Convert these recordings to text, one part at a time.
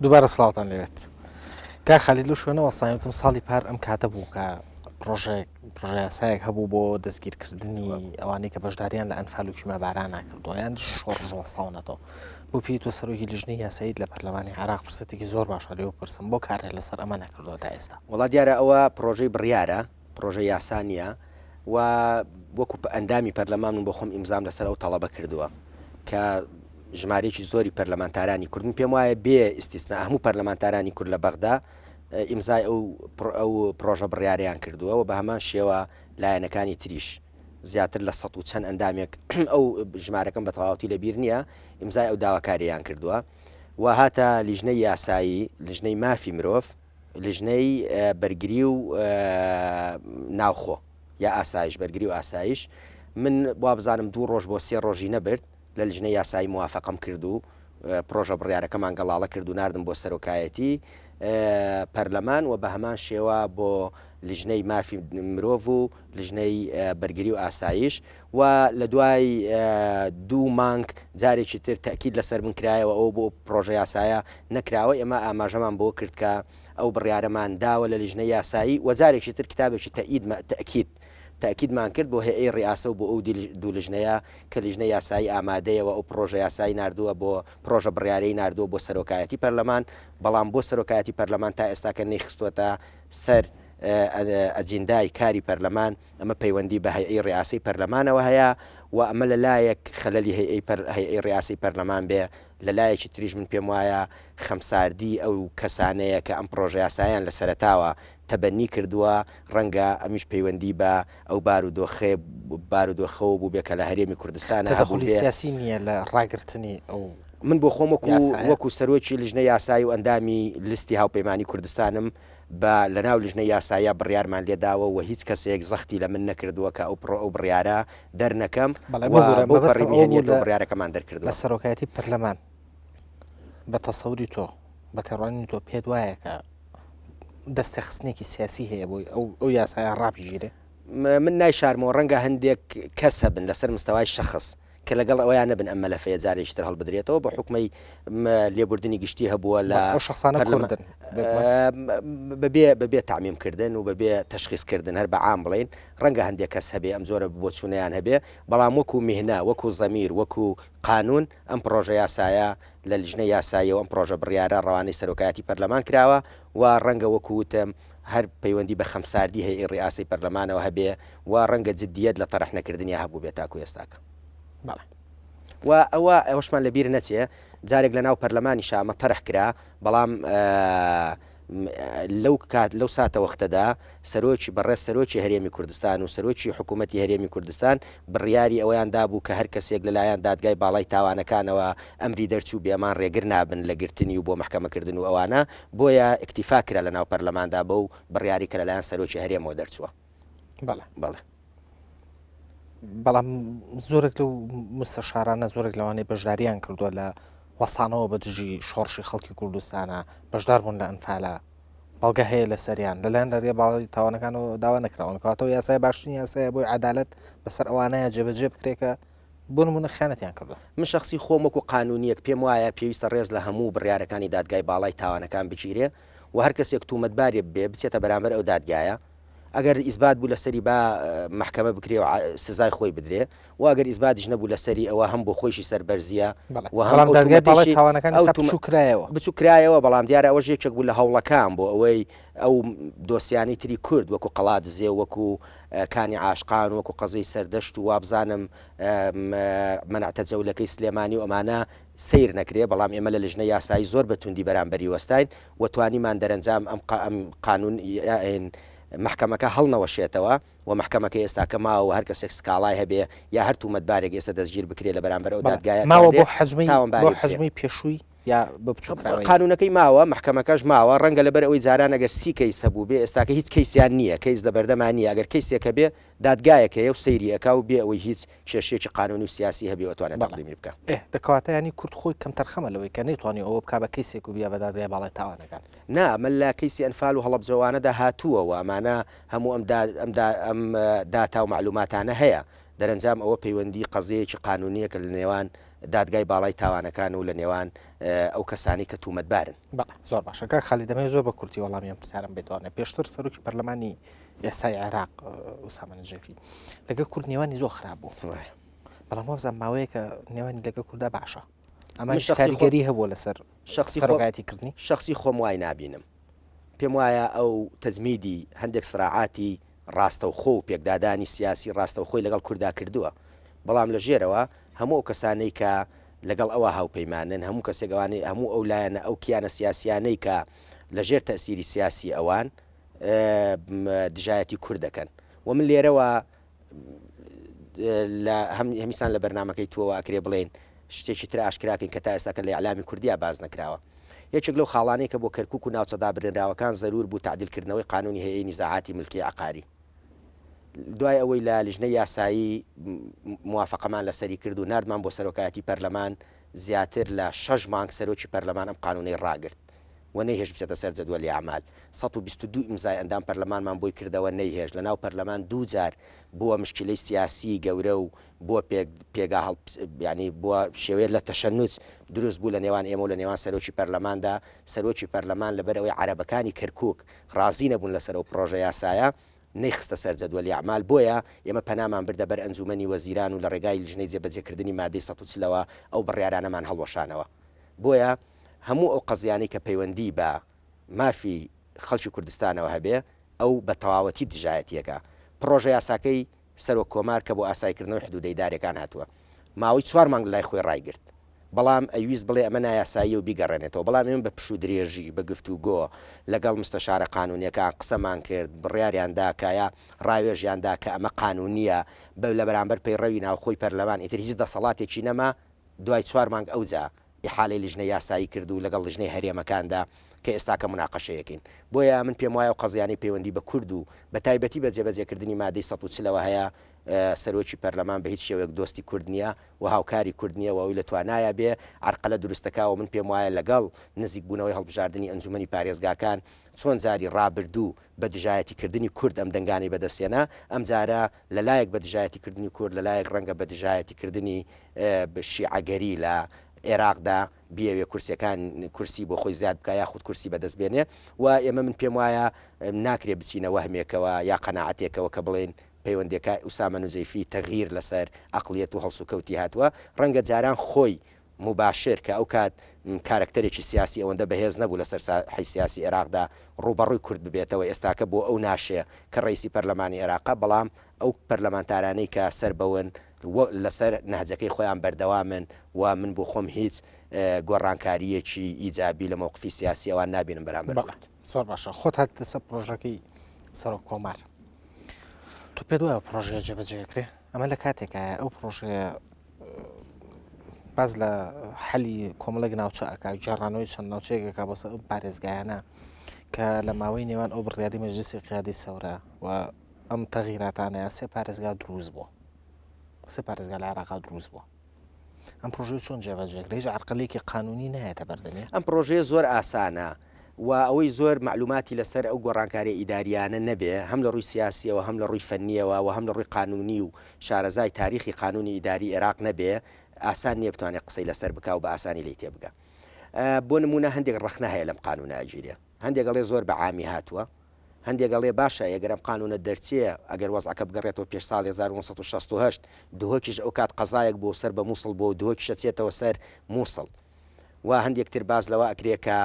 دووبارە سڵاوتان لێوێت کا خەلید لە شوێنەوە سایوتم ساڵی پار ئەم کاتە بوو کە پرۆژە یاسایەک هەبوو بۆ دەستگیرکردنی ئەوانەی کە بەشداریان لە ئەنفال و کیمە باران ناکردەوە یان شۆڕژوەساونەتەوە بۆ پێی تۆ سەرۆکی لیژنەی یاساییت لە پەرلەمانی عێراق فرسەتێکی زۆر باشە لێوە پرسم بۆ کارێ لەسەر ئەمە نەکردەوە تا ئێستا. وڵا دیارە ئەوە پرۆژەی بڕیارە پرۆژە یاسانیە و وەکو ئەندامی پەرلەمان بۆ خۆم ئیمزام لەسەر ئەو تەڵەبە کردووە کە ژمارەیەکی زۆری پەرلەمانتارانی کوردن پێم وایە بێ ئیسtisنا هەموو پەرلەمانتارانی کورد لە بەغدا ئیمزای ئەو پرۆژە بڕیاریان کردووە و بە هەمان شێوە لایەنەکانی تریش زیاتر لە ١٠٠ و چەند ئەندامێک ئەو ژمارەکەم بە تەواوەتی لەبیر نییە ئیمزای ئەو داواکاریان کردووە و هاتە لیژنەی یاسایی لیژنەی مافی مرۆڤ لیژنەی بەرگری و ناوخۆ یا ئاسایش بەرگری و ئاسایش من وا بزانم 2 ڕۆژ بۆ 3 ڕۆژی نەبرد لە لیژنەی یاسایی موافقم کرد و پرۆژە بڕیارەکەمان گەڵاڵە کرد و نردم بۆ سەرۆکایەتی پەرلەمان و بە هەمان شێوە بۆ لیژنەی مافی مرۆڤ و لیژنەی بەرگری و ئاسایش و لە دوای 2 مانگ جارێکی تر تەکید لەسەر من کرایەوە ئەو بۆ پرۆژە یاسایە نەکراوە ئێمە ئاماژەمان بۆ کرد کە ئەو بڕیارەمان داوە لە لیژنەی یاسایی و جارێکی تر کتابێکی تەکیدمان کرد بۆ هەیەی ڕیاسە و بۆ ئەو دوو لیژنەیە کە لیژنەی یاسایی ئامادەیەوە ئەو پرۆژە یاسایی نردووە بۆ پرۆژە بڕیارەی نردووە بۆ سەرۆکایەتی پەرلەمان بەڵام بۆ سەرۆکایەتی پەرلەمان تا ئێستاکە نەیخستووەتە سەر ئەجیندای کاری پەرلەمان ئەمە پەیوەندی بە هەیەی ڕیاسی پەرلەمانەوە هەیە و ئەمە لەلایەک خەلەلی هەیەی ڕیاسی پەرلەمان بێ لەلایەکی تریژ من پێم وایە خەمساردی ئەو کەسانەیە کە ئەم پرۆژە یاساییان لە سەرەتاوە تەبەنی کردووە ڕەنگە ئەمیش پەیوەندی بە ئەو بارودۆخەوە بوو بێ کە لە هەرێمی کوردستانە هەبوو سیاسی نییە لە ڕاگررتنی ئەو من بۆ خۆم وەکو سەرۆکی لیژنەی یاسایی و ئەندامی لیستی هاوپەیمانی کوردستانم بە لەناو لیژنەی یاساییە بڕیارمان لێداوە و هیچ کەسێک زەختی لە من نەکردووە کە ئەو بڕیارە دەرنەکەم بڕیارەکەمان دەرکردو لە سەرۆکایەتی پەرلەمان بە تەسەوری تۆ بە تێڕوانی تۆ پێت وایە کە دەستە خستنێکی سیاسی هەیە بۆی ئەو یاسایە ڕابژیرێ من نایشارمەوە ڕەنگە هەندێک کەس هەبن لەسەر مستەوای شەخص کە لەگەڵ ئەویان نەبن ئەمە لە فەیە جارێکتر هەڵبدرێتەوە بە حکومەی لێبوردنی گشتی هەبووە لە شخصانە بەبێ تعمیمکردن و بەبێ تەشخیصکردن هەر بە عام بڵین ڕەنگە هەندێک کەس هەبێ ئەم زۆرە بۆ چوونیان هەبێ بەڵام وەکو میهنا وەکو زەمیر وەکو قانون ئەم پرۆژە یاسایە لە لیژنەی یاساییەوە ئەم پرۆژە بڕیارە ڕەوانەی سەرۆکایەتی پەرلەمان کراوە و ڕەنگە وەکو وتم هەر پەیوەندی بە خەمساردی هەیەی ڕیاسی پەرلەمانەوە هەبێ و ڕەنگە جددیەت لە تەڕح نەکردنی هەبوو بێت تاکو ئێستاکە و ئەوەشمان لەبیر نەچێ جارێک لە ناو پەرلەمانی شامە تەرح کرا بەڵام لەو ساتە وەختەدا سەرۆکی بەڕێز سەرۆکی هەرێمی کوردستان و سەرۆکی حکوومەتی هەرێمی کوردستان بڕیاری ئەویان دابوو کە هەر کەسێک لەلایەن دادگای باڵای تاوانەکانەوە ئەمری دەرچوو بێمان ڕێگر نابن لە گرتنی و بۆ محکەمەکردن و ئەوانە بۆیە ئیکتیفا کرا لە ناو پەرلەماندا بە و بڕیاری کە لەلایەن سەرۆکی هەرێمەوە دەرچووە. بەڵام زۆرێک لەو مستەشارانە زۆرێک لەوانەیە بەشداریان کردووە لە وەسانەوە بە دژی شۆڕشی خەڵکی کوردستانە بەشدار بوون لە ئەنفالە بەڵگە هەیە لە سەریان لەلایەن لەرێ باڵی تاوانەکانەوە داوا نەکراون کاتەوە یاسای باشترین یاسایە بۆی عەدالەت بەسەر ئەوانەیە جێبەجێ بکرێکە بۆ نمونە خیانەتیان کردو. من شخصی خۆم وەکو قانونیەک پێم وایە پێویستە ڕێز لە هەموو بڕیارەکانی دادگای باڵای تاوانەکان بگیرێ و هەر کەسێک تومەتبارێ بێ بچێتە بەرامبەر ئەو دادگایە ئەگەر ئیسبات بوو لەسەری با محکەمە بکرێ و سزای خۆی بدرێ و ئەگەر ئیسباتیش نەبوو لەسەری ئەوە هەم بۆ خۆشی سەربەرزیە بچووکرایەوە بەڵام دیارە ئەوە یەکێک بوو لە هەوڵەکان بۆ ئەوەی ئەو دۆسیانی تری کورد وەکو قەڵات زێ وەکو کانی عاشقان وەکو قەزەی سەردەشت و وابزانم مەنعتە جەولەکەی سلێمانی و ئەمانە سیر نەکرێ بەڵام ئێمە لە لیژنەی یاسایی زۆر بەتوندی بەرامبەری وەستاین و توانیمان دەرەنجام ئەم قانون محکەمەکە هەڵنەوەشێتەوە و محکەمەکە ئێستاکە ماوە هەر کەسێک سکاڵای هەبێ یا هەر تومەتبارێک ئێستا دەستگیر بکرێت لە بەرامبەر ئەو دادگایە ماوە بۆ حەجمی پێشووی یا قانونەکەی ماوە محکەمەکەش ماوە ڕەنگە لەبەر ئەوەی جاران ئەگەر سی کەیس هەبوو بێ ئێستاکە هیچ کەیسیان نییە کەیس لە بەردەمان نیە ئەگەر کەیسێکە بێ دادگایەکەیە و سەیری ئەکا و بێ ئەوەی هیچ کێشەیەکی قانونی و سیاسی هەبێ ئەتوانێت تەقدیمی بکە. دەکەواتە ینی کورد خۆی کەم تەرخەمە لەوەی کە نەیتوانی ئەوە بکا بە کەیسێک و بیا بە دادگای باڵای تاوانەکان. ئەمە لە کەیسی ئەنفال و هەڵەبجەوانەدا هاتووەوە ئەمانە هەموو ئەم داتا و معلوماتانە هەیە دەرەنجام ئەوە پەیوەندی قەزەیەکی قانونیەکە لە نێوان دادگای باڵای تاوانەکان و لە نێوان ئەو کەسانی کە تومەتبارن. زۆر باشە کاک خالی دەمەوێت زۆر بە کورتی وەڵامیان پرسیارم بێتوانێت پێشتر سەرۆکی پەرلەمانی ئێستای عێراق ئوسامە نەجەفی لەگە کورد نێوانی زۆر خراپ بوو بەڵام وەبزان ماوەیە کە نێوانی لەگە کووردا باشە ئەمە کاریگەری هەبووە لەسەر سەرۆکایەتیکردنی شخصی خۆم وای نابینم پێم وایە ئەو تەزمیدی هەندێک سراعاتی ڕاستەوخۆ و پێکدادانی سیاسی ڕاستەوخۆی لەگەڵ کووردا کردووە بەڵام لە ژێرەوە هەموو کەسانەی کە لەگەڵ ئەوە هاوپەیمانن هەموو کەسێکوانەی هەموو ئەو لایەنە ئەو کیانە سیاسیانەی کە لە ژێر تەسیری سیاسی ئەوان دژایەتی کورد دەکەن و من لێرەوە هەمیسان لە بەرنمەکەی تووەوە ئەکرێ بڵێن شتێکی تر ئاشکراکەین کە تا ئێستاکە لە ئەعلامی کوردیا باز نەکراوە یەکێک لەو خاڵانەی کە بۆ کەرکووک و ناوچەدا برێنراوەکان زەرور بوو تعدیلکردنەوەی قانونی هەیەی نیزاعاتی ملکی عقاری دوای ئەوەی لە لیژنەی یاسایی موافقەمان لەسەری کرد و نردمان بۆ سەرۆکایەتی پەرلەمان زیاتر لە 6 مانگ سەرۆکی پەرلەمان ئەم قانونەی ڕاگرت و نەیهێش بچێتە سەر جەدوەلی ئەعمال 122 ئیمزای ئەندام پەرلەمانمان بۆی کردەوە نەیهێش لە ناو پەرلەمان دوو جار بووە مشکلەی سیاسی گەورە و بۆ پێگا ینی بووە شێوەیە لە تەشەنووج دروست بوو لە نێوان ئێمە و لە نێوان سەرۆکی پەرلەماندا سەرۆکی پەرلەمان لەبەرەوەی عەرەبەکانی کەرکووک ڕازی نەبوون لەسەر ئەو پرۆژە یاسایە نەیخستە سەر جەدوەلی ئەعمال بۆیە ئێمە پەنامان بردە بەر ئەنجومەنی وەزیران و لە ڕێگای لیژنەی جێبەجێکردنی مادەی 140ەوە ئەو بڕیارانەمان هەڵوەشانەوە بۆیە هەموو ئەو قەزیانەی کە پەیوەندی بە مافی خەڵکی کوردستانەوە هەبێ ئەو بە تەواوەتی دژایەتیەکە پرۆژە یاساکەی سەرۆک کۆمار کە بۆ ئاسایکردنەوەی حدودەی دارەکان هاتووە ماوەی 4 مانگ لای خۆی ڕایگرت بەڵام ئەویست بڵێ ئەمە نایاسایی و بیگەڕێنێتەوە بەڵام ئێمە بە پشوو درێژی بە گفتوگۆ لەگەڵ مستەشارە قانونیەکان قسەمان کرد بڕیاریاندا کایە ڕاوێژیاندا کە ئەمە قانونیە لە بەرامبەر پەیڕەوی ناوخۆی پەرلەمان ئیتر هیچ دەسەڵاتێکی نەما دوای 4 مانگ ئەوجا ئیحالەی لیژنەی یاسایی کرد و لەگەڵ لیژنەی هەرێمەکاندا کە ئێستاکە مناقەشەیەکین بۆیە من پێم وایە و قەزیانی پەیوەندی بە کورد و بە تایبەتی بە جێبەجێکردنی مادەی 140ەوە هەیە سەرۆکی پەرلەمان بە هیچ شێوەیەک دۆستی کورد نییە و هاوکاری کورد نییە و ئەوی لە توانایە بێ عەرقەلە دروستەکەەوە من پێم وایە لەگەڵ نزیک بوونەوەی هەڵبژاردننی ئەنجومەنی پارێزگاکان چۆن جاری ڕابردوو بە دژایەتیکردنی کورد ئەم دەنگانی بەدەستێنە ئەم جارە لەلایەک بە دژایەتیکردنی کورد لەلایەک ڕەنگە بە دژایەتیکردنی شیعەگەری لە عێراقدا بیاوێ کورسەکان کورسی بۆ خۆی زیاد بکە یا خودت کورسی بەدەست بێنێ و ئێمە من پێم وایە ناکرێ بچینە وەهمێکەوە یا قەناعەتێکەوە کە بڵێن پەیوەندەکە ئوسامە نوجەیفی تەغیر لەسەر عەقڵیەت و هەڵسوکەوتی هاتووە ڕەنگە جاران خۆی مباشر کە ئەو کات کارکتەرێکی سیاسی ئەوەندە بەهێز نەبوو لەسەر ساحەی سیاسی عێراقدا ڕوبەڕووی کورد ببێتەوە ئێستاکە بۆ ئەو ناشێ کە ڕئیسی پەرلەمانی عێراقا بەڵام ئەو پەرلەمانتارانەی کە سەر بەون لەسەر نەهجەکەی خۆیان بەردەوامن و من بۆ خۆم هیچ گۆڕانکاریەکی ئیجابی لە مووقفی سیاسی ئەوان نابینم بەرامبەر زۆر باشە خۆت هات دەسە پرۆژەکەی سەرۆک کۆمار تو پێ دوایە پرۆژەیە جێبەجێکرێ ئەمە لە کاتێکە ئەو پرۆژەیە باز لە حەلی کۆمەڵێک ناوچە ئەکا جێڕانەوەی چەند ناوچەیەکەکە بۆ ئەو پارێزگایانە کە لە ماوەی نێوان ئەو بڕیاری مەجلیسی قیادی سەورە و ئەم تەغیراتانەیە 3 پارێزگا دروست بووە 3 پارێزگا لە عێراقا دروست بووە ئەم پرۆژەی چۆن جێبەجێکرێ هیچ عەرقەلێکی قانونی نایەتە بەردەمی ئەم پرۆژەیە زۆر ئاسانە و ئەوەی زۆر معلوماتی لەسەر ئەو گۆڕانکاری ئیداریانە نەبێ هەم لە ڕووی سیاسیەوە هەم لە ڕووی فەنیەوە و هەم لە ڕووی قانونی و شارەزای تاریخی قانونی ئیداری عێراق نەبێ ئاسان نییە بتوانێت قسەی لەسەر بکە و بە ئاسانی لی تێ بگە بۆ نمونە هەندێک ڕەخنە هەیە لەم قانونە ئەجیرێ هەندێک گەڵێ زۆر بە عامی هاتووە هەندێک گەڵێ باشە ئەگەرم قانونە دەرچێ ئەگەر وەزعەکە بگەڕێتەوە پێش ساڵی 1968 دهۆکیش ئەو کات قەزایەک بۆ سەر بە مووسڵ بۆ دهۆکیشە چێتەوە سەر مووسڵ و هەندێکتر باز لەوە ئەکرێ کە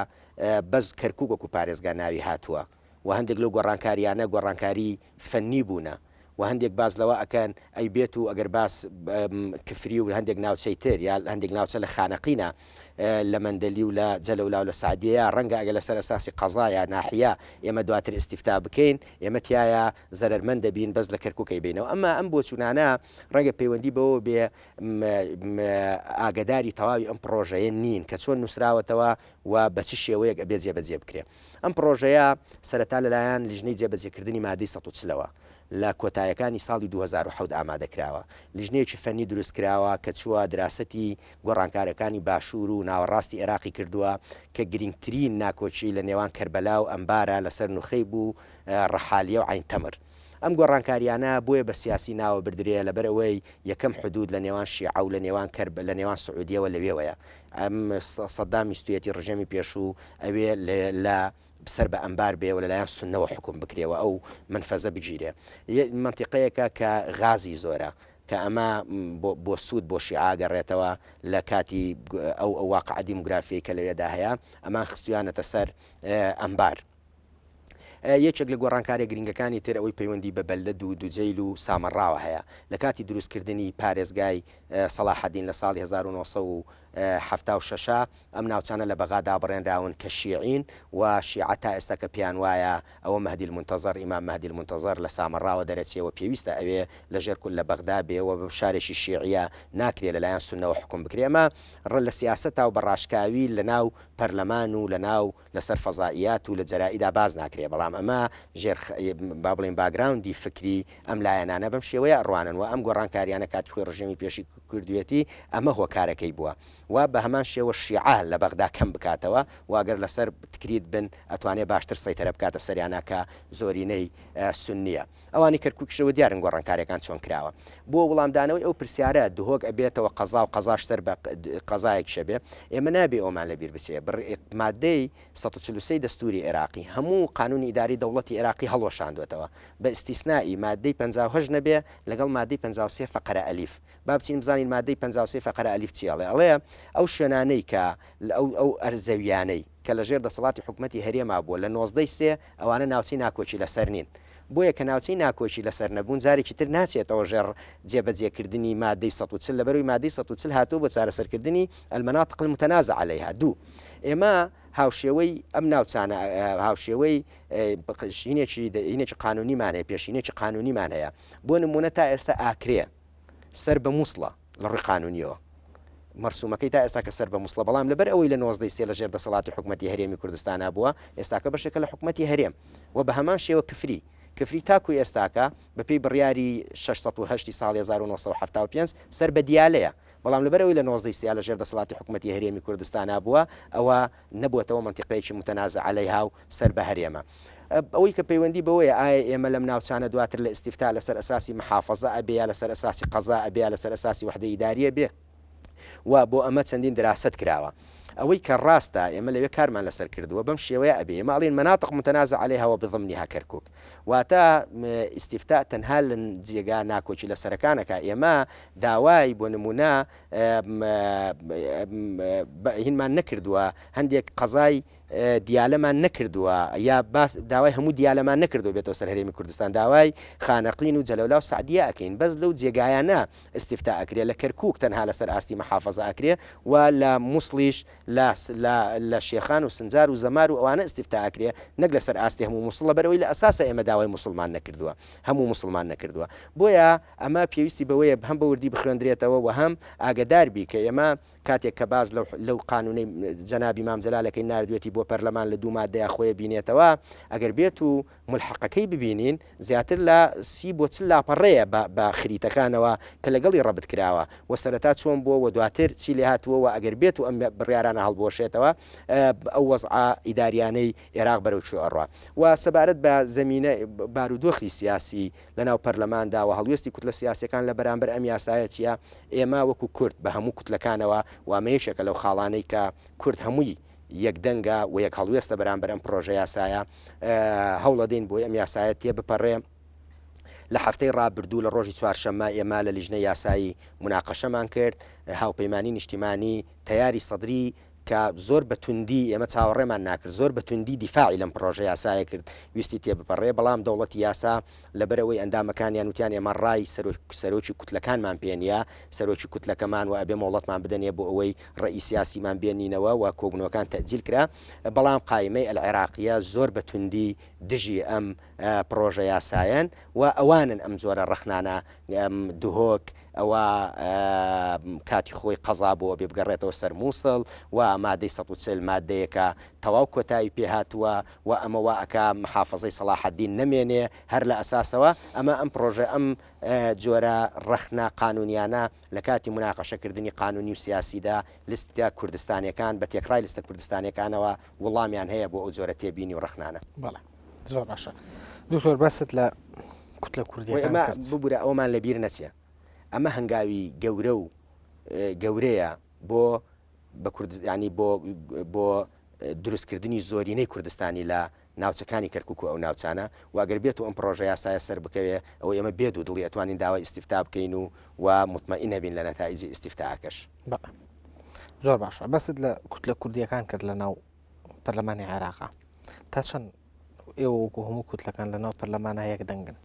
بەس کەرکووک وەکو پارێزگا ناوی هاتووە و هەندێک لەو گۆڕانکاریانە گۆڕانکاری فەنی بوونە و هەندێک باز لەوە ئەکەن ئەی بێت و ئەگەر باس کفری و هەندێک ناوچەی تر یا هەندێک ناوچە لە خانەقینە لە مەندەلی و لە جەلەولا و لە سعدیە ڕەنگە ئەگە لەسەر ئەساسی قەزایە ناحیە ئێمە دواتر ئیستیفتا بکەین ئێمە تایە زەرمەند دەبین بەس لە کەرکووکەی بینەوە ئەمە ئەم بۆ چوونانە ڕەنگە پەیوەندی بەوە بێ ئاگداری تەواوی ئەم پرۆژەیە نین کە چۆن نووسراوەتەوە و بە چ شێوەیەک ئەبێ جێبەجێ بکرێ ئەم پرۆژەیە سەرەتا لەلایەن لیژنەی جێبەجێکردنی مادەی 140ەوە لە کۆتایەکانی ساڵی 2010 ئامادەکراوە لیژنەیەکی فەنی دروستکراوە کە چووە دراسەتی گۆڕانکارەکانی باشوور و ناوەڕاستی عێراقی کردووە کە گرنگترین ناکۆچی لە نێوان کەربەلا و ئەمبارە لەسەر نوخەی بوو ڕەحالیە و عین تەمر ئەم گۆڕانکاریانە بۆیە بە سیاسی ناوە بردرێ لەبەرەوەی یەکەم حدود لە نێوان شیعە و لە نێوان کەرب لە نێوان سعودیەوە لەوێوەیە ئەم سەدامی ستوێتی ڕژەمی پێشوو ئەوێ لە سەر بە ئەمبار بێ و لەلایەن سنەوە حکوم بکرێەوە ئەو منفەزە بگیرێ منتیقەیەکە کە غازی زۆرە کە ئەمە بۆ سوود بۆ شیعاگەڕێتەوە لە کاتی ئەو واقع دیموگرافی کە لەوێدا هەیە ئەمان خستویانەتە سەر ئەمبار. یەکێک لە گۆڕانکاری گرنگەکانی تر ئەوەی پەیوەندی بە بەلدە دووجەیل و سامەڕاوە هەیە لە کاتی دروستکردنی پارێزگای سەلاحەدین لە ساڵی 1976 ئەم ناوچانە لە بەغادا بڕێنراون کە شیعین و شیعە تا ئێستا کە پیان وایە ئەوە مەهدی المنتەزەر ئیمام مەهدی المنتەزەر لە سامەڕاوە دەرەچێەوە پێویستە ئەوێ لەژێر کول لە بەغدا بێەوە بە شارێکی شیعە ناکرێت لەلایەن سنەوە حکوم بکرێمە ڕ لە سیاسەتا و بەڕاشکاوی لە ناو پەرلەمان و لە ناو لەسەر فەزائیات و لە جەرائیدا باز ناکرێت بەڵام ئەمە ژێر با بڵێن باگراوندی فکری ئەم لایەنانە بەم شێوەیە ڕوانن و ئەم گۆڕانکاریانە کاتی خۆی ڕژێمی پێشی کردوێتی ئەمە هۆکارەکەی بووە و بە هەمان شێوە شیعە لە بەغدا کەم بکاتەوە واگەر لەسەر تکریت بن ئەتوانێت باشتر سەیتەرە بکاتە سەریانە کە زۆرینەی سنیە ئەوانی کەرکووکشەوە دیارن گۆڕانکاریەکان چۆن کراوە بۆ وەڵامدانەوەی ئەو پرسیارە دهۆک ئەبێتەوە قەزا و قەزاش سەر بە قەزایەک شەبێ ئێمە نابێ ئەومان لەبیر بچێ مادەی 143 دەستوری عێراقی هەموو قانونی ئیداری دەوڵەتی عێراقی هەڵۆشاندوێتەوە بە ئیستیسنایی مادەی 58 نەبێ لەگەڵ مادەی 53 فەقرە ئەلیف با بچین بزانین مادەی 53 فەقرە ئەلیف چیاڵێ ئەڵێ ئەو شوێنانەی کە ئەو ئەرزەویانەی کە لەژێر دەسەڵاتی حکوومەتی هەرێما بووە لە 93 ئەوانە ناوچەی ناکۆچی لەسەر نین بۆیە کە ناوچەی ناکۆچی لەسەر نەبوون جارێکی تر ناچێتەوە ژێر جێبەجێکردنی مادەی 140 لەبەروی مادەی 140 هاتوو بۆ چارەسەرکردنی المناطق المتنازع عليها دوو ئێمە هاوشێوەی ئەم ناوچانە هاوشێوەی هینێکی قانونیمان هەیە پێشینێکی قانونیمان هەیە بۆ نمونە تا ئێستا ئاکرێ سەر بە مووسڵە لە ڕووی قانونیەوە مەرسومەکەی تا ئێستا کە سەر بە مووسڵە بەڵام لەبەر ئەوەی لە 93 لەژێر دەسەڵاتی حکوومەتی هەرێمی کوردستانە بووە ئێستاکە بەشێکە لە حکوومەتی هەرێم و بە هەمان شێوە کفری تاکوی ئێستاکە بەپێی بڕیاری 608 ساڵی 1975 سەر بە دیالەیە بەڵام لەبەرەوەی لە 93 لەژێر دەسەڵاتی حکوومەتی هەرێمی کوردستانە بووە ئەوە نەبووەتەوە منتیقەیەکی متەنازع عەلەیها و سەر بە هەرێمە ئەوەی کە پەیوەندی بەوەیە ئایا ئێمە لەم ناوچانە دواتر لە ئیستیفتا لەسەر ئەساسی محافەزە ئەبێ لەسەر ئەساسی قەزا ئەبێ لەسەر ئەساسی وحدەی ئیداریە بێ و بۆ ئەمە چەندین دراست کراوە ئەوەی کە ڕاستە ئێمە لەوێ کارمان لەسەر کردووە بەم شێوەیە ئەبێ ماڵین مناطق متنازع عليها بضمنها کەرکووک واتە ئیستیفتا تەنها لە جێگا ناکۆچی لە سەرەکانەکە ئێمە داوای بۆ نمونە هینمان نەکردووە هەندێک قەزای دیالەمان نەکردووە یا داوای هەموو دیالەمان نەکردو بێتەوە سەر هەرێمی کوردستان داوای خانەقین و جەلەولا و سعدیە ئەکەین بەس لەو جێگایانە ئیستیفتا ئەکرێ لە کەرکووک تەنها لەسەر ئاستی محافەزە ئەکرێ و لە مووسڵیش لە شێخان و سنجار و زەمار و ئەوانە ئیستیفتا ئەکرێ نەک لەسەر ئاستی هەموو مووسڵ بەرەوەی لە ئەساسە ئێمە داوای مووسڵمان نەکردووە هەموو مووسڵمان نەکردووە بۆیە ئەمە پێویستی بەوەیە هەم بە وردی بخوێندرێتەوە و هەم ئاگدار بی کە ئێمە کاتێک کە باز لەو قانونەی جەنابی مام جەلالەکەی نردوێتی بۆ پەرلەمان لە دوو مادەیە خۆی بینێتەوە ئەگەر بێت و ملحقەکەی ببینین زیاتر لە 30 بۆ 40 لاپەڕەیە بە خریتەکانەوە کە لەگەڵی ڕەبت کراوە و سەرەتا چۆن بووە و دواتر چی لێ هاتووە و ئەگەر بێت و ئەم بڕیارانە هەڵبۆشێتەوە ئەو وەزعە ئیداریانەی عێراق بەرەو چوە ئەڕوا و سەبارەت بە زەمینە بارودۆخی سیاسی لەناو پەرلەماندا و هەڵوێستی کوتلە سیاسەکان لە بەرامبەر ئەم یاسایە چیە ئێمە وەکو کورد بە هەموو کوتلەکانەوە وامەیەشێکە لەو خاڵانەی کە کورد هەمووی یەک دەنگە و یەک هەڵوێستە بەرامبەر ئەم پرۆژە یاسایە هەوڵە دەین بۆی ئەم یاسایە تێ بپەڕێ لە هەفتەی ڕابردوو لە ڕۆژی چوارشەممە ئێمە لە لیژنەی یاسایی مناقەشەمان کرد هاوپەیمانی نیشتیمانی تەیاری سەدری کە زۆر بەتوندی ئێمە چاوەڕێمان ناکرد زۆر بەتوندی دیفاعی لەم پرۆژە یاسایە کرد ویستی تێ بپەڕێ بەڵام دەوڵەتی یاسا لەبەرەوەی ئەندامەکانیان وتیان ئێمە ڕای سەرۆکی کوتلەکانمان پێنیە سەرۆکی کوتلەکەمان و ئەبێ مۆڵەتمان بدەنێ بۆ ئەوەی ڕئی سیاسیمان بێنینەوە و کۆبنەوەکان تەجیل کرا بەڵام قایمەی العێراقیە زۆر بەتوندی دژی ئەم پرۆژە یاسایەن و ئەوانن ئەم جۆرە ڕەخنانە دهۆک ئەوە کاتی خۆی قەزا بۆ بێ بگەڕێتەوە سەر مووسڵ و مادەی 140 مادەیەکە تەواو کۆتایی پێهاتووە و ئەمەوە ئەکا محافەزەی سەلاحەدین نەمێنێ هەر لە ئەساسەوە ئەمە ئەم پرۆژە ئەم جۆرە ڕەخنا قانونیانە لە کاتی مناقەشەکردنی قانونی و سیاسیدا لیستە کوردستانیەکان بە تێکڕای لیستە کوردستانیەکانەوە وەڵامیان هەیە بۆ ئەو جۆرە تێبینی و ڕەخنانە بەڵێ زۆر باشە دکتۆر بەست لە کوتلە ئەمە کوردیەکان کرد ببوورە ئەومان لەبیر نەچێ ئەمە هەنگاوی گەورە و گەورەیە بۆ بە ینی بۆ دروستکردنی زۆرینەی کوردستانی لە ناوچەکانی کەرکک و ئەو ناوچانە واگەر بێت و ئەم پرۆژه یاسایە سەر بکەوێ ئەو ئێمە بێت و دڵی ئەتوانین داوای ئیسیفتا بکەین و مطمئین نەبین لە نەتایجی ئیسیفتاکەش زۆر باشە بەست لە کوتلە کوردیەکان کرد لە ناو پەرلەمانی عێراقا تا چەند ئێوە وەکو هەموو کوتلەکان لە ناو پەرلەمانە یەک دەنگن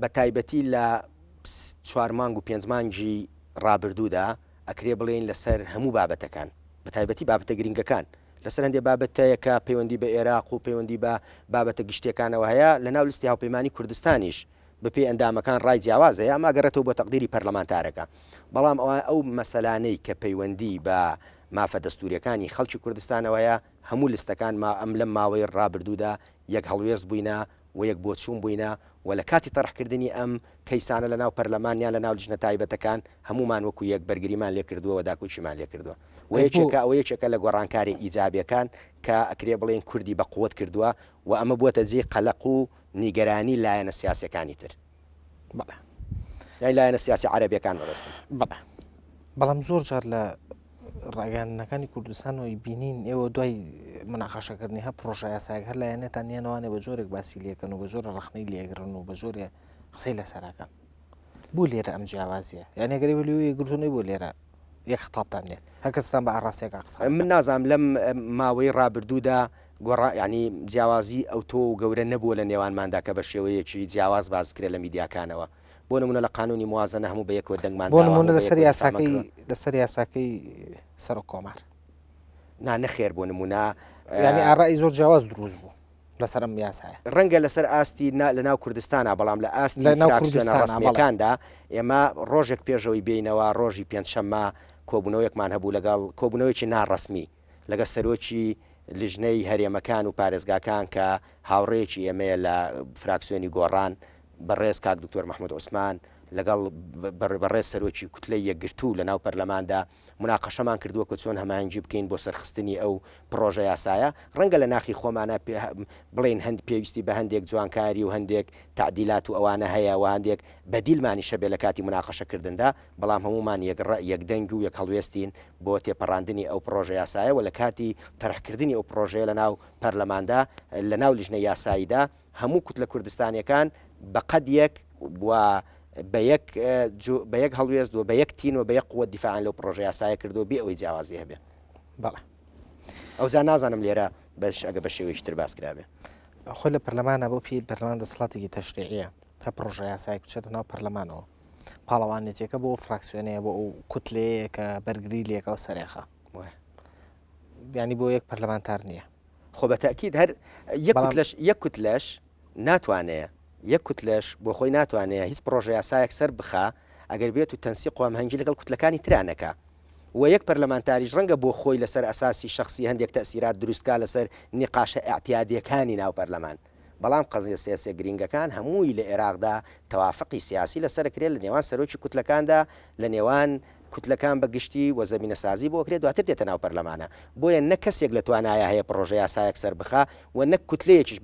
بە تایبەتی لە 4 مانگ و 5 مانگی ڕابردوودا ئەکرێ بڵێن لەسەر هەموو بابەتەکان بە تایبەتی بابەتە گرنگەکان لەسەر هەندێک بابەتەیەکە پەیوەندی بە عێراق و پەیوەندی بە بابەتە گشتەکانەوە هەیە لە ناو لیستی هاوپەیمانی کوردستانیش بەپێ ئەندامەکان ڕای جیاوازەیە ئەما گەڕێتەوە بۆ تەقدیری پەرلەمانتارەکە بەڵام ئەو مەسەلانەی کە پەیوەندی بە مافە دەستوریەکانی خەڵکی کوردستانەوەیە هەموو لستەکان ئەم لەم ماوەی ڕابردوودا یەک هەڵوێست بووینە و یەک بۆچوون بووینە و لە کاتی تەڕحکردنی ئەم کەیسانە لە ناو پەرلەمانیان لە ناو لیژنە تایبەتەکان هەمومان وەکو یەک بەرگریمان لێ کردووە و داکوچیمان لێ کردووە و یەکێکە لە گۆڕانکاری ئیجابیەکان کە ئەکرێ بڵێن کوردی بە قووەت کردووە و ئەمە بووەتە جێ قەلەق و نیگەرانی لایەنە سیاسەکانی تر لایەنە سیاسی عەرەبیەکان بەڕێستن بەڵام زۆر جار لە ڕاگەاندنەکانی کوردستانەوەی بینین ئێوە دوای مناقەشەکردنی هە پرۆژە یاسایەک هەر لایەنێتان نیانەوانێ بە جۆرێک باسی لێکەن و بە جۆرە ڕخنەی لێگرن و بە جۆرێ قسەی لەسەراکەن بوو لێرە ئەم جیاوازیە یانێگەری وەلیوی گرتوونەی بۆ لێرە یەک خطابتان لێ هەرکەستان بە ئاڕاستێکا قسە من نازانم لەم ماوەی ڕابردوودا ینی جیاوازی ئەو تۆ و گەورە نەبووە لە نێوانماندا کە بە شێوەیەکی جیاواز باز بکرێت لە میدیاکانەوە بۆ نمونە لە قانونی موازنە هەموو بە یەکەوە دەنگمان بۆ نمونە لەسەر یاساکەی سەر کۆمار نەخێر بۆ نمونە ینی ئاڕای زۆر جیاواز دروست بوو لەسەر ئەم یاسایە ڕەنگە لەسەر ئاستی لە ناو کوردستانە بەڵام لە ئاستی فراکسیۆنە ڕسمیەکاندا ئێمە ڕۆژێک پێشەوەی بینەوە ڕۆژی پێنجشەممە کۆبوونەوەیەکمان هەبوو لەگەڵ کۆبوونەوەیکی ناڕسمی لەگە سەرۆکی لیژنەی هەرێمەکان و پارێزگاکان کە هاوڕێکی ئێمەیە لە فراکسیۆنی گۆڕان بەڕێز کاک دکتۆر مەحموود عوسمان لەگەڵ بەڕێز سەرۆکی کوتلەی یەکگرتوو لە ناو پەرلەماندا مناقەشەمان کردووە کە چۆن هەماهنگی بکەین بۆ سەرخستنی ئەو پرۆژە یاسایە ڕەنگە لە ناخی خۆمانە بڵێن هەند پێویستی بە هەندێک جوانکاری و هەندێک تعدیلات و ئەوانە هەیە و هەندێک بەدیلمانی شەبێ لە کاتی مناقەشەکردندا بەڵام هەمومان یەکدەنگ و یەک هەڵوێستین بۆ تێپەڕاندنی ئەو پرۆژە یاسایە و لە کاتی تەرحکردنی ئەو پرۆژەیە لە ناو پەرلەماندا لە ناو لیژنە یاساییدا هەموو کوتلە کوردستانیەکان بەقەد یەک و بە یەک هەڵوێست و بە یەک تین و بە یەک قووەت دیفاعان لەو پرۆژە یاسایە کردو بێ ئەوەی جیاوازی هەبێ ئەوجا نازانم لێرە ئەگە بە شێوەیەشتر باس کرابێ خۆی لە پەرلەمانە بۆ پێی بەرلەمان دەسەڵاتێکی تەشریعیە تا پرۆژە یاسای بچێتە ناو پەرلەمانەوە پاڵەوانێتێکە بۆ فراکسیۆنەیە بۆ ئەو کوتلەیە کە بەرگری لێکە و سەرێخە ینی بۆ یەک پەرلەمانتار نییە خۆ بە تاکید هەر یەک کوتلەش ناتوانێت یەک کوتلەش بۆ خۆی ناتوانێت هیچ پرۆژە یاسایەک سەر بخە ئەگەر بێت و تەنسی قوامهەنگی لەگەڵ کوتلەکانی ترانەکە و یەک پەرلەمانتاریش ڕەنگە بۆ خۆی لەسەر ئەساسی شخصی هەندێک تەسیرات دروستکە لەسەر نیقاشە ئاعتیادیەکانی ناو پەرلەمان بەڵام قەزیە سیاسیە گرنگەکان هەمووی لە عێراقدا تەوافقی سیاسی لەسەرکرێت لە نێوان سەرۆکی کوتلەکاندا لە نێوان کوتلەکان بەگشتی و زەمینە سازی بۆ کرێت دواتر دێتە ناو پەرلەمانە بۆیە نە کەسێک لە توانایە هەیە پرۆژە یاسایەک سەر بخە و نەک کوتلەیەکیش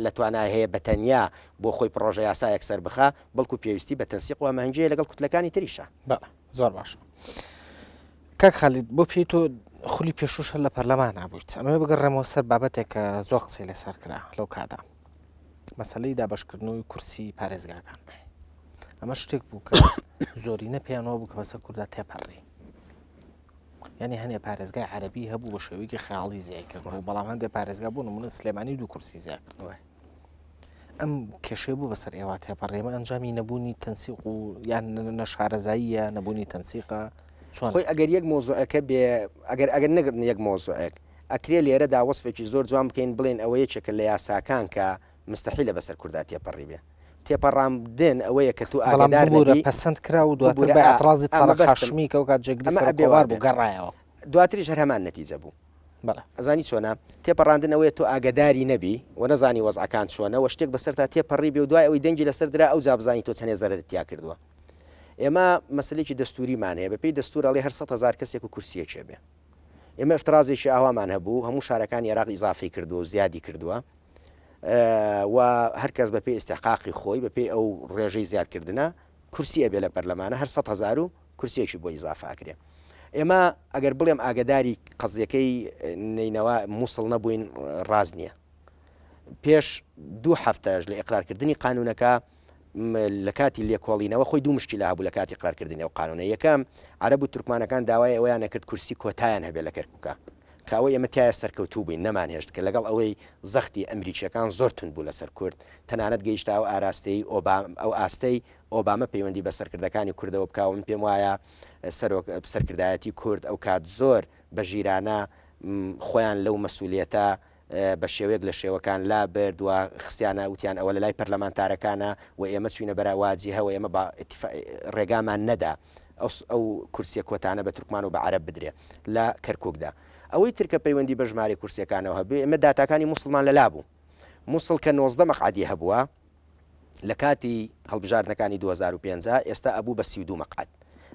لە توانای هەیە بەتەنیا بۆ خۆی پرۆژە یاسایەک سەر بخە بەڵکو پێویستی بە تەنسیق و ئاماهەنگیە لەگەڵ کوتلەکانی تریشە زۆر باشە کاک خالید بۆ پێی تۆ خولی پێشوش لە پەرلەمان نبوویت ئەمە بگەڕێمەوە سەر بابەتێک کە زۆر قسەی لەسەر کرا لەو کادا مەسەلەی دابەشکردنەوەی کورسی پارێزگاکان ئەمە شتێک بوو کە زۆرینە پێیانەوە بوو کە بەسەر کووردا تێپەڕی ینی هەندێک پارێزگای عەرەبی هەبوو بە شێوەیەکی خەیاڵی زیایکردەوە بەڵام هەندێک پارێزگا بوو نمونە سلێمانی 2 کورسی زیاد کرد ئەم کێشەی بوو بەسەر ئێوە تێپەڕێمە ئەنجامی نەبوونی تەنسیق و یان نەشارەزاییە نەبوونی تەنسیقە خۆی ئەگەر یەک مۆزوعەکە بێ ئەگەر نەگرن یەک مۆزوعێک ئەکرێ لێرەدا وەسفێکی زۆر جوان بکەین بڵێن ئەوە یەکێکە لە یاساکان کە مستەحیلە بەسەر کووردا تێپەڕی بێ تێپەڕامدن ئەوەیە کە تو ئاگادار نەبی پەسەند کرا و دواتر بە ئەترازی تەڕەخشمی کە کات جێگری سەر کۆوار بوو گەڕایەوە دواتریش هەر هەمان نەتیجە بوو ئەزانی چۆنە تێپەڕاندن ئەوەیە تۆ ئاگداری نەبی و نەزانی وەزعەکان چۆنە و شتێک بەسەر تا تێپەڕی بێ و دوای ئەوەی دەنگی لەسەر درا ئەو جابزانی تۆ چەندێ زەرەرتیا کردووە ئێمە مەسلێکی دەستوریمان هەیە بەپێی دەستور ئەڵێ هەر 100,000 کەسێک و کورسیەکێ بێ ئێمە ئفترازێکی ئاوامان هەبوو هەموو شارەکان عێراق ئیزافی کردووە و زیادی کردووە و هەرکەس بە پێی ئستحقاقی خۆی بە پێی ئەو ڕێژەی زیادکردە کورسیە بێ لە پەرلەمانە هەر 100,000 و کورسێکی بۆ ئیزافاکرێ. ئێمە ئەگەر بڵێم ئاگداری قەزیەکەی نینەوە مووسڵ نەبووین ڕاز نییە. پێش 2 هەفتەش لە ئقرارکردنی قانونەکە لە کاتی لێکۆڵینەوە خۆی 2 مشکیلە هەبوو لە کاتی قرارکردنی و قانونە یەکەم عەرەب و تورکمانەکان داوای ئەویان نەکرد کورسی کۆتایان هەبێت لە کەرکووکە کاوە ئێمە تایە سەرکەوتوو بووین نەمانهێشت کە لەگەڵ ئەوەی زەختی ئەمریکیەکان زۆر تون بوو لەسەر کورد تەنانەت گەیشتا و ئاراستەی ئەو ئاستەی ئۆبامە پەیوەندی بە سەرکردەکانی کوردەوە بکاو من پێم وایە سەرکردایەتی کورد ئەو کات زۆر بە ژیرانە خۆیان لەو مەسئولیەتە بە شێوەیەک لە شێوەکان لا بردووە خستیانە وتیان ئەوە لە لای پەرلەمانتارەکانە و ئێمە چوینە بەراوازی هەوە ئێمە ڕێگامان نەدا ئەو کورسیە کۆتانە بە تورکمان و بە عەرەب بدرێ لە کەرکووکدا. ئەوەی ترکە پەیوەندی بە ژمارە کورسیەکانەوە هەبێ ئێمە داتاکانی مووسڵمان لەلا بوو مووسڵ کە 19 مەقعدی هەبووە لە کاتی هەڵبژاردنەکانی 2015 ئێستا ئەبوو بە 32 مەقعد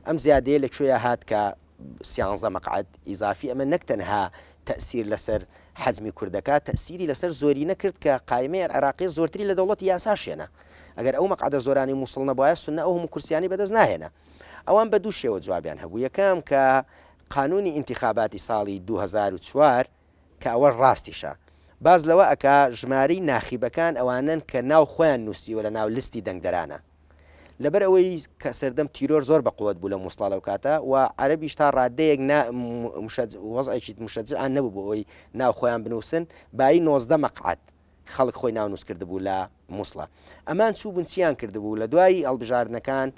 ئەم زیادەیە لەکوێیە هات کە 13 مەقعد ئیزافی ئەمە نەکتەنها تەسیر لەسەر حەزمی کوردەکە تەسیری لەسەر زۆری نەکرد کە قایمەیە عێراقی زۆرتری لە دەوڵەتی یاساشێنە ئەگەر ئەو مەقعدە زۆرانی مووسڵ نەبووە سنە ئەو هەموو کورسیانی بەدەست ناهێنا ئەوان بە دوو شێوە جوابیان هەبوو یەکەم کە قانونی ئینتیخاباتی ساڵی 2004 کە ئەوە ڕاستیشە باز لەوە ئەکا ژمارەی ناخیبەکان ئەوانن کە ناو خۆیان نووسیوە لە ناو لستی دەنگدەرانە لەبەر ئەوەی کە سەردەم تیرۆر زۆر بەقوت بوو لە مووسڵە و کاتە و عەرەبیش تا ڕادەیەک وەزعێکی مشەجعان نەبوو بۆ ئەوی ناو خۆیان بنووسن بای 19 مەقعد خەڵک خۆی ناونووس کردبوو لە مووسڵە ئەمان چوو بنچیان کردبوو لە دوای هەڵبژاردنەکان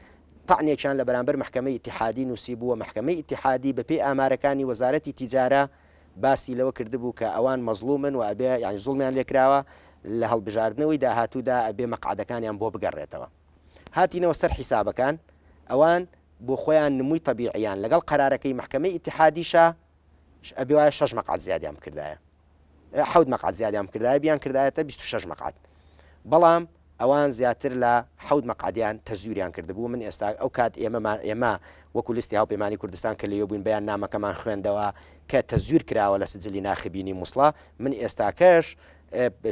طعنێکیان لە بەرامبەر محکەمەی ئیتیحادی نووسی بووە محکەمەی ئیتیحادی بەپێی ئامارەکانی وەزارەتی تیجارە باسی لەوە کردبوو کە ئەوان مەزڵومن و ئەبێ یعنی زوڵمیان لێکراوە لە هەڵبژاردنەوەی داهاتوودا ئەبێ مەقعدەکانیان بۆ بگەڕێتەوە هاتینەوە سەر حیسابەکان ئەوان بۆ خۆیان نمووی طبیعیان لەگەڵ قرارەکەی محکەمەی ئیتیحادیشە ئەبێ وایە 6 مەقعد زیادیان کردایە 7 مەقعد زیادیان کردایە بیان کردایەتە 26 مەقعد بەڵام ئەوان زیاتر لە 7 مەقعدیان تەزویریان کردبوو من ئێستا ئەو کات ئێمە وەکو لیستی هاوپەیمانی کوردستان کە لێ بووین بەیان نامەکەمان خوێندەوە کە تەزویر کراوە لە سجلی ناخبینی مووسڵە من ئێستاکەش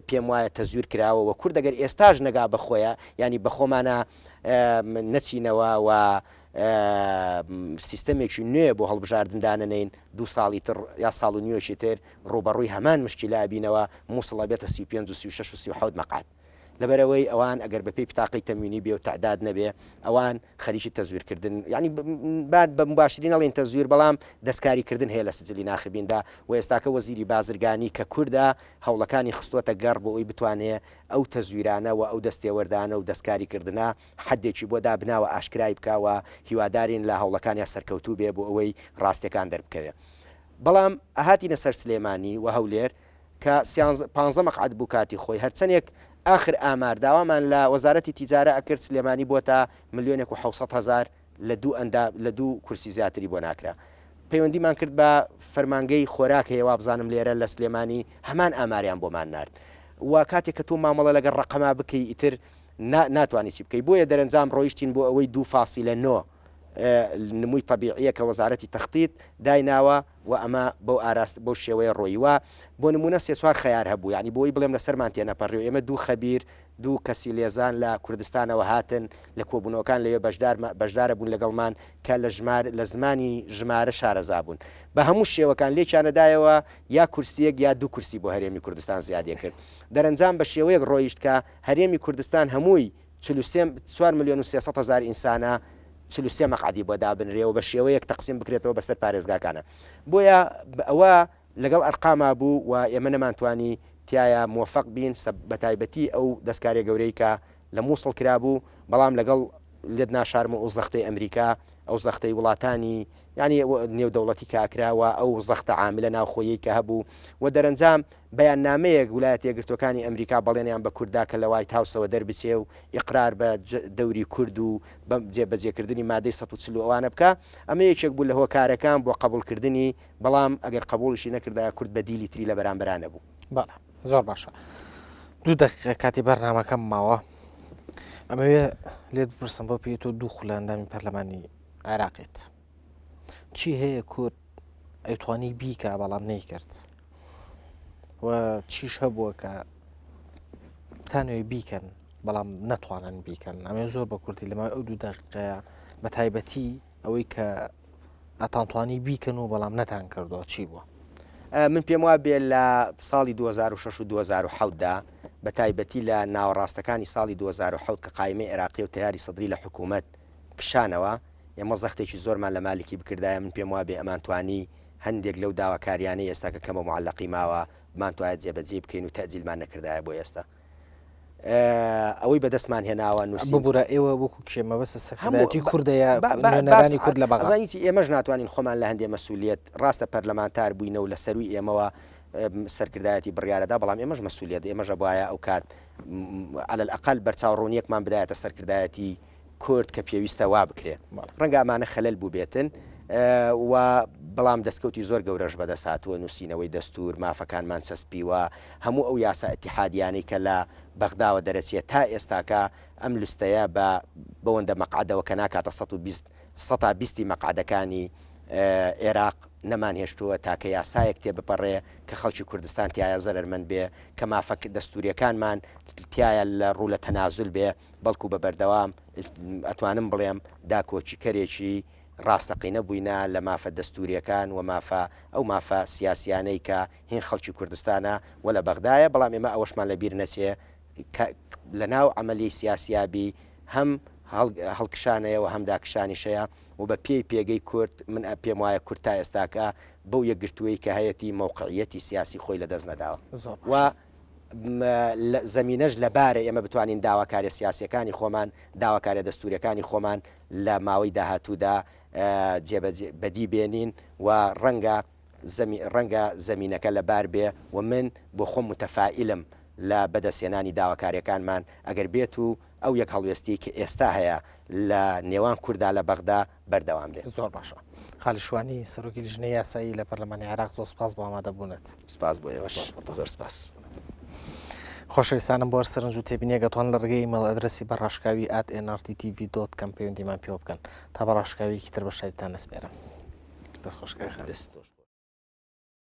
پێم وایە تەزویر کراوە و کورد دەگەر ئێستاژ نەگا بەخۆیە ینی بەخۆمانە نەچینەوە و سیستەمێکی نوێ بۆ هەڵبژاردندانە نین 2 ساڵی تر یا ساڵ و نیوەشی تر ڕوبەڕووی هەمان مشکیلا بینەوە مووسڵە بێتە 35 و 36 و 37 مەقعد لەبەرەوەی ئەوان ئەگەر بە پێی پتاقی تەموینی بێ و تعداد نەبێ ئەوان خەریکی تەزویرکردن ینی بعد بە مباشرین ئەڵێن تەزویر بەڵام دەستکاریکردن هەیە لە سجلی ناخبیندا و ئێستاکە وەزیری بازرگانی کە کووردا هەوڵەکانی خستوەتە گەڕ بۆ ئەوی بتوانێت ئەو تەزویرانە و ئەو دەستێوەردانە و دەستکاریکردە حدێکی بۆ دابناوە ئاشکرای بکاوە هیوادارین لە هەوڵەکانی سەرکەوتوو بێ بۆ ئەوەی ڕاستیەکان دەربکەوێت بەڵام ئاهاتینە سەر سلێمانی و هەولێر کە 15 مەقعد بوو کاتی خۆی هەرچەندێک آخر ئامار داوامان لە وەزارەتی تیجارە ئەکرد سلێمانی بۆتە 1,700,000 لە دوو کورسی زیاتری بۆ ناکرا پەیوەندیمان کرد بە فەرمانگەی خۆراک هەیەوا بزانم لێرە لە سلێمانی هەمان ئاماریان بۆمان نرد و کاتێک کە تۆ مامەڵە لەگەڵ ڕقەما بکەی ئیتر ناتوانانی چی بکەی بۆیە دەرەنجام ڕۆیشتین بۆ ئەوەی 2.9 نمووی طبیعیە کە وەزارەتی تەختیت دایناوە و ئەمە بەو ئاراست بەو شێوەیە ڕۆیوە بۆ نمونە 3-4 خەیار هەبوو ینی بۆی بڵێم لە سەرمان تێنەپەڕێ ئێمە 2 خەبیر 2 کەسی لێزان لە کوردستانەوە هاتن لە کۆبوونەوەکان لەوێ بەشدارە بوون لەگەڵمان کە لە زمانی ژمارە شارەزا بوون بە هەموو شێوەکان لێکیانەدایەوە یا کورسیەک یا 2 کورسی بۆ هەرێمی کوردستان زیادی کرد دەرەنجام بە شێوەیەک ڕۆیشت کە هەرێمی کوردستان هەمووی 4,300,000 ئینسانە 43 مەقعدی بۆ دابنرێەوە بە شێوەیەک تەقسیم بکرێتەوە بەسەر پارێزگاکانە بۆیە ئەوە لەگەڵ ئەرقاما بوو و ئێمە نەمانتوانی تایە موفق بین بە تایبەتی ئەو دەستکاری گەورەی کە لە مووسڵ کرابوو بەڵام لەگەڵ لێت ناشارمە ئەو زەختەی ئەمریکا ئەو زەختەی وڵاتانی ینی نێودەوڵەتی کاکراوە ئەو زەختە عاملە ناوخۆیی کە هەبوو و دەرەنجام بەیان نامەیەک ویلایەتە یەکگرتوەکانی ئەمریکا بەڵێنیان بە کووردا کە لە وایت هاوسەوە دەربچێ و ئیقرار بە دەوری کورد و بەجێبەجێکردنی مادەی 140 ئەوانە بکە ئەمە یەکێک بوو لە هۆکارەکان بۆ قبولکردنی بەڵام ئەگەر قبولشی نەکردای کورد بە دیلی تری لە بەرامبەرانە بوو بەڵێ زۆر باشە 2 دقیقە کاتی بەرنامەکەم ماوە ئەمەوێ لێت بپرسم بۆ پێێت و 2 خولەندامی پەرلەمانی عێراقیت چی هەیە کورد ئەیتوانی بیکە بەڵام نەیکرد و چیش هەبووە کە هەڵبژاردنەکانەوەی بیکەن بەڵام نەتوانن بیکەن ئەمێ زۆر بە کورتی لەمە ئەو دوو دقیقەیە بە تایبەتی ئەوەی کە ئەتانتوانی بیکەن و بەڵام نەتان کردەوە چی بووە؟ من پێم وا بێ لە ساڵی 2006 و 2010دا بە تایبەتی لە ناوەڕاستەکانی ساڵی 2010 کە قایمەی عێراقی و تیاری سەدری لە حکوومەت کشانەوە ئێمە زەختێکی زۆرمان لە مالکی بکردایە من پێم وا بێ ئەمانتوانی هەندێک لەو داواکاریانەی ئێستاکە کەمە معلقی ماوە بمانتوایە جێبەجێ بکەین و تەجیلمان نەکردایە بۆ ئێستا ئەوەی بەدەستمان هێناوە نووسی ببوورە ئێوە وەکو کێمە بەسە سەکەدایەتی کوردەیە نوێنەرانی کورد لە بەغازانیی ئێمەش ناتوانین خۆمان لە هەندێک مەسئولیت ڕاستە پەرلەمانتار بووینەوە لە سەروی ئێمەوە سەرکردایەتی بڕیارەدا بەڵام ئێمەش مەسئولیت ئێمەژە بواە ئەو کات على الأقل بەرچاوڕوونیەکمان بدایەتە سەرکردایەتی کورد کە پێویستە وا بکرێت ڕەنگە ئەمانە خەلەل بوو بێتن و بەڵام دەستکەوتی زۆر گەورەش بەدەساتوە نووسینەوەی دەستور مافەکانمان سەسپیوە هەموو ئەو یاسا ئەتیحادیانەی کە لە بەغداوە دەرەچێت تا ئێستاکە ئەم لستەیە بەوەندە مەقعدەوە کە ناکاتە 120 مەقعدەکانی عێراق نەمان هێشتووە تاکە یاسایەک تێ بپەڕێ کە خەڵکی کوردستان تایە زەرمەند بێ کە مافەک دەستوریەکانمان تایە لە ڕوو لە تەنازل بێ بەڵکو بە بەردەوام ئەتوانم بڵێم داکۆچی کەرێکی ڕاستەقینە بووینە لە مافە دەستوریەکان و ئەو مافە سیاسیانەی کە هین خەڵکی کوردستانە و لە بەغدایە بەڵام ئێمە ئەوەشمان لەبیر نەچێ لە ناو عملی سیاسیابی هەم هەڵکشانەیەوە هەم داکشانیشەیە و بە پێگەی کورد من پێم وایە کورد تا ئێستاکە بەو یەکگرتووەی کە هەیەی موقعیەتی سیاسی خۆی لە دەست نەداوە و زمینەش لەبارە ئێمە بتوانین داواکاری سیاسیەکانی خۆمان داواکارە دەستوریەکانی خۆمان لە ماوەی داهاتوودا بەدی بێنین و ڕەنگە زمینەکە لەبار بێ و من بۆ خۆم متەفائلم لە بەدەستێنانی داواکاریەکانمان ئەگەر بێت و ئەو یەک هەڵوێستی کە ئێستا هەیە لە نێوان کووردا لە بەغدا بەردەوام بێت. زۆر باشە. خالی شوانی سەرۆکی لیژنەی یاسایی لە پەرلەمانی عێراق زۆر سپاس بۆ ئامادەبوونت. سپاس بۆ ئێوەش زۆر سپاس. خۆشەویستانم بۆ سەرنج و تێبینیەگەتوان لە ڕێگەی مەڵ ئەدرەسی بەڕاشکاوی @nrttv.com پەیوەندیمان پێ بکەن تا بەڕاشکاویەکی تر بە شایدتان نەسپێرم. دەست خۆشکەوی.